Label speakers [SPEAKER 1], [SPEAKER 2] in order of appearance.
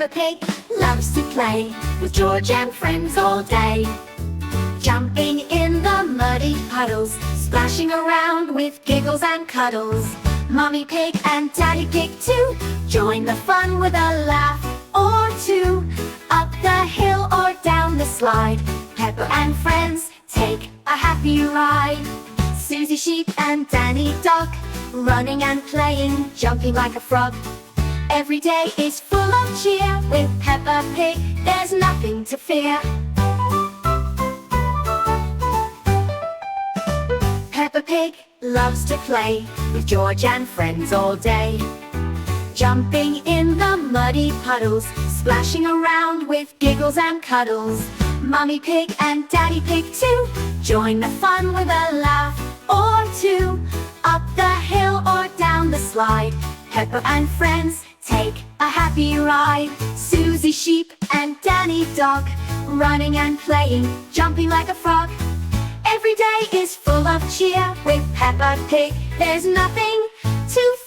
[SPEAKER 1] Peppa Pig loves to play with George and friends all day. Jumping in the muddy puddles, splashing around with giggles and cuddles. Mummy Pig and Daddy Pig too join the fun with a laugh or two. Up the hill or down the slide, Peppa and friends take a happy ride. Suzy Sheep and Danny Dog, running and playing, jumping like a frog. Every day is full of cheer with Peppa Pig, there's nothing to fear. Peppa Pig loves to play with George and friends all day. Jumping in the muddy puddles, splashing around with giggles and cuddles. Mummy Pig and Daddy Pig too join the fun with a laugh or two. Up the hill or down the slide, Peppa and friends take a happy ride. Suzy Sheep and Danny Dog, running and playing, jumping like a frog. Every day is full of cheer with Peppa Pig, there's nothing to fear.